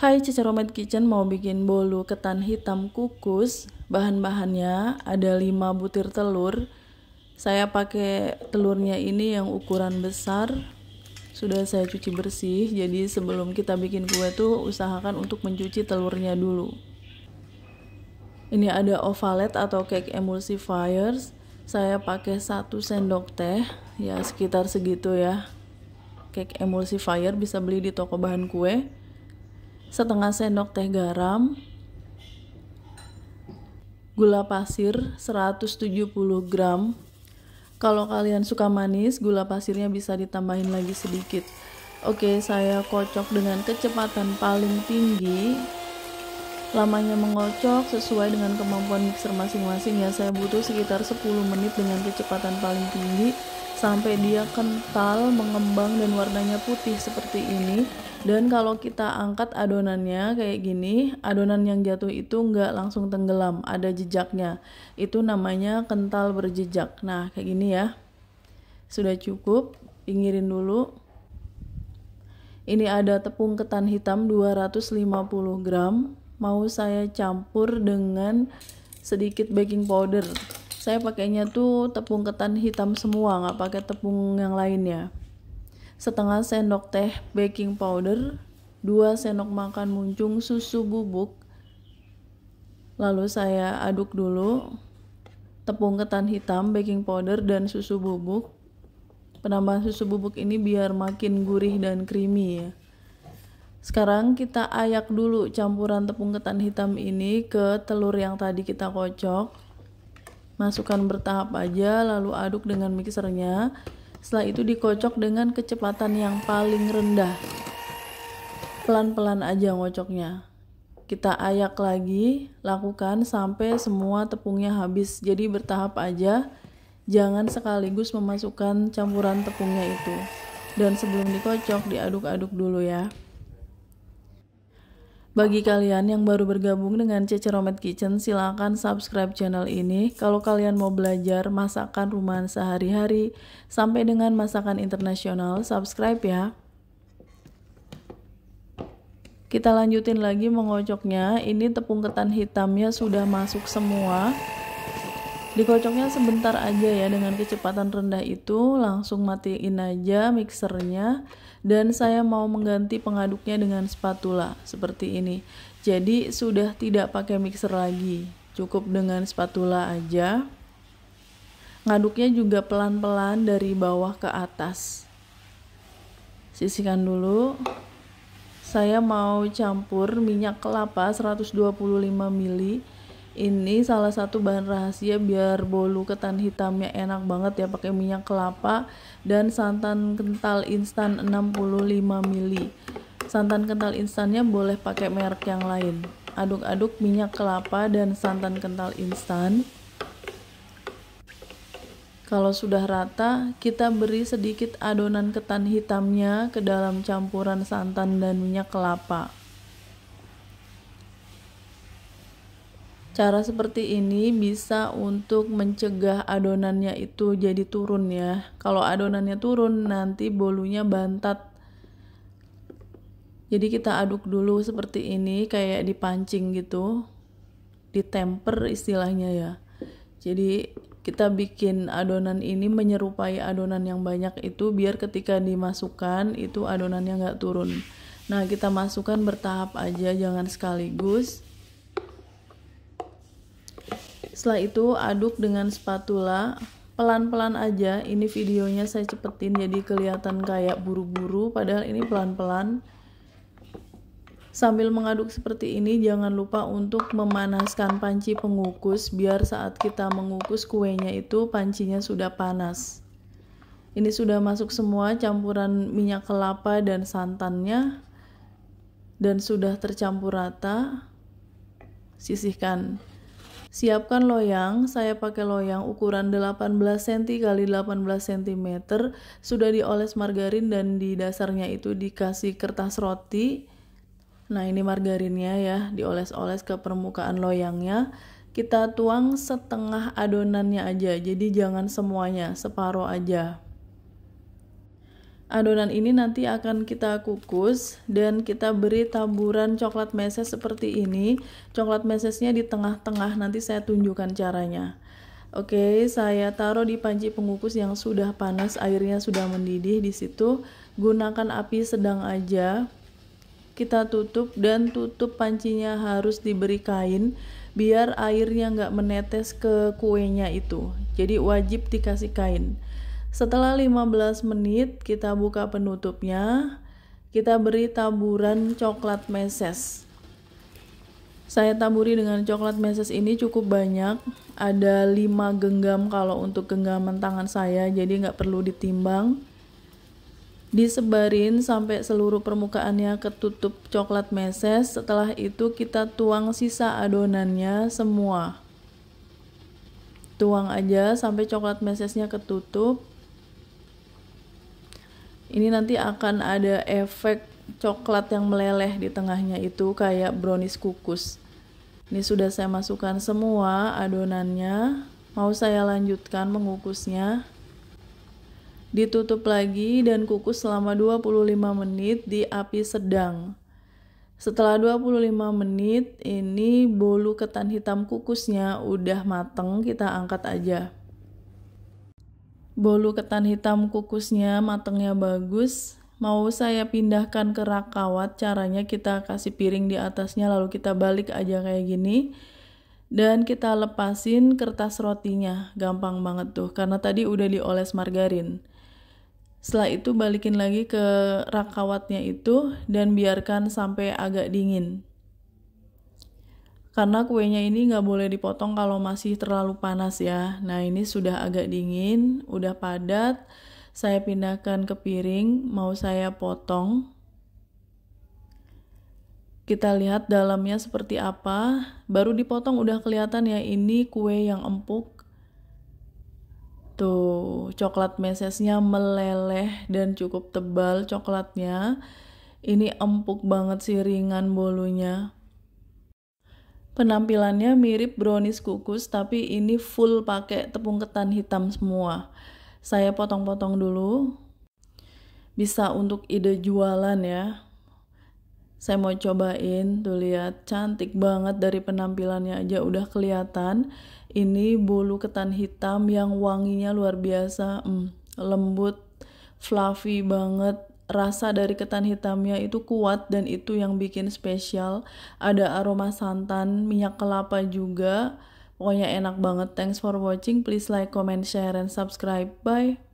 Hai Cica Romet Kitchen, mau bikin bolu ketan hitam kukus. Bahan-bahannya ada 5 butir telur. Saya pakai telurnya ini yang ukuran besar. Sudah saya cuci bersih, jadi sebelum kita bikin kue tuh usahakan untuk mencuci telurnya dulu. Ini ada ovalet atau cake emulsifiers. Saya pakai 1 sendok teh, ya sekitar segitu ya. Cake emulsifier bisa beli di toko bahan kue. Setengah sendok teh garam, gula pasir 170 gram. Kalau kalian suka manis, gula pasirnya bisa ditambahin lagi sedikit. Oke, saya kocok dengan kecepatan paling tinggi. Lamanya mengocok sesuai dengan kemampuan mixer masing-masing ya. Saya butuh sekitar 10 menit dengan kecepatan paling tinggi sampai dia kental, mengembang dan warnanya putih seperti ini. Dan kalau kita angkat adonannya kayak gini, adonan yang jatuh itu nggak langsung tenggelam, ada jejaknya. Itu namanya kental berjejak. Nah, kayak gini ya. Sudah cukup, pinggirin dulu. Ini ada tepung ketan hitam 250 gram. Mau saya campur dengan sedikit baking powder. Saya pakainya tuh tepung ketan hitam semua, nggak pakai tepung yang lainnya. Setengah sendok teh baking powder, 2 sendok makan muncung susu bubuk. Lalu saya aduk dulu tepung ketan hitam, baking powder, dan susu bubuk. Penambahan susu bubuk ini biar makin gurih dan creamy ya. Sekarang kita ayak dulu campuran tepung ketan hitam ini ke telur yang tadi kita kocok. Masukkan bertahap aja, lalu aduk dengan mixernya. Setelah itu dikocok dengan kecepatan yang paling rendah. Pelan-pelan aja ngocoknya. Kita ayak lagi, lakukan sampai semua tepungnya habis. Jadi bertahap aja, jangan sekaligus memasukkan campuran tepungnya itu. Dan sebelum dikocok, diaduk-aduk dulu ya. Bagi kalian yang baru bergabung dengan Cica Romet Kitchen, silakan subscribe channel ini. Kalau kalian mau belajar masakan rumahan sehari-hari sampai dengan masakan internasional, subscribe ya. Kita lanjutin lagi mengocoknya. Ini tepung ketan hitamnya sudah masuk semua. Dikocoknya sebentar aja ya, dengan kecepatan rendah itu langsung matiin aja mixernya. Dan saya mau mengganti pengaduknya dengan spatula seperti ini. Jadi sudah tidak pakai mixer lagi, cukup dengan spatula aja. Ngaduknya juga pelan-pelan dari bawah ke atas. Sisihkan dulu. Saya mau campur minyak kelapa 125 ml. Ini salah satu bahan rahasia biar bolu ketan hitamnya enak banget ya, pakai minyak kelapa dan santan kental instan 65 ml. Santan kental instannya boleh pakai merek yang lain. Aduk-aduk minyak kelapa dan santan kental instan. Kalau sudah rata, kita beri sedikit adonan ketan hitamnya ke dalam campuran santan dan minyak kelapa. Cara seperti ini bisa untuk mencegah adonannya itu jadi turun ya. Kalau adonannya turun, nanti bolunya bantat. Jadi kita aduk dulu seperti ini, kayak dipancing gitu, ditemper istilahnya ya. Jadi kita bikin adonan ini menyerupai adonan yang banyak itu, biar ketika dimasukkan itu adonannya nggak turun. Nah, kita masukkan bertahap aja, jangan sekaligus. Setelah itu aduk dengan spatula, pelan-pelan aja. Ini videonya saya cepetin jadi kelihatan kayak buru-buru, padahal ini pelan-pelan. Sambil mengaduk seperti ini, jangan lupa untuk memanaskan panci pengukus biar saat kita mengukus kuenya itu pancinya sudah panas. Ini sudah masuk semua campuran minyak kelapa dan santannya dan sudah tercampur rata. Sisihkan. Siapkan loyang. Saya pakai loyang ukuran 18 cm x 18 cm. Sudah dioles margarin dan di dasarnya itu dikasih kertas roti. Nah, ini margarinnya ya, dioles-oles ke permukaan loyangnya. Kita tuang setengah adonannya aja, jadi jangan semuanya, separuh aja. Adonan ini nanti akan kita kukus dan kita beri taburan coklat meses seperti ini. Coklat mesesnya di tengah-tengah, nanti saya tunjukkan caranya. Oke, saya taruh di panci pengukus yang sudah panas, airnya sudah mendidih di situ. Gunakan api sedang aja. Kita tutup dan tutup pancinya harus diberi kain biar airnya nggak menetes ke kuenya itu. Jadi wajib dikasih kain. Setelah 15 menit kita buka penutupnya, kita beri taburan coklat meses. Saya taburi dengan coklat meses ini cukup banyak, ada 5 genggam kalau untuk genggaman tangan saya, jadi nggak perlu ditimbang. Disebarin sampai seluruh permukaannya ketutup coklat meses, setelah itu kita tuang sisa adonannya semua. Tuang aja sampai coklat mesesnya ketutup. Ini nanti akan ada efek coklat yang meleleh di tengahnya itu kayak brownies kukus. Ini sudah saya masukkan semua adonannya. Mau saya lanjutkan mengukusnya. Ditutup lagi dan kukus selama 25 menit di api sedang. Setelah 25 menit, ini bolu ketan hitam kukusnya udah mateng, kita angkat aja. Bolu ketan hitam kukusnya matangnya bagus. Mau saya pindahkan ke rak kawat, caranya kita kasih piring di atasnya lalu kita balik aja kayak gini. Dan kita lepasin kertas rotinya, gampang banget tuh karena tadi udah dioles margarin. Setelah itu balikin lagi ke rak kawatnya itu dan biarkan sampai agak dingin. Karena kuenya ini nggak boleh dipotong kalau masih terlalu panas ya. Nah ini sudah agak dingin, udah padat. Saya pindahkan ke piring, mau saya potong. Kita lihat dalamnya seperti apa. Baru dipotong udah kelihatan ya, ini kue yang empuk. Tuh, coklat mesesnya meleleh dan cukup tebal coklatnya. Ini empuk banget sih, ringan bolunya. Penampilannya mirip brownies kukus, tapi ini full pakai tepung ketan hitam semua. Saya potong-potong dulu. Bisa untuk ide jualan ya. Saya mau cobain, tuh lihat cantik banget dari penampilannya aja udah kelihatan. Ini bolu ketan hitam yang wanginya luar biasa, lembut, fluffy banget. Rasa dari ketan hitamnya itu kuat dan itu yang bikin spesial. Ada aroma santan, minyak kelapa juga. Pokoknya enak banget. Thanks for watching. Please like, comment, share, and subscribe. Bye.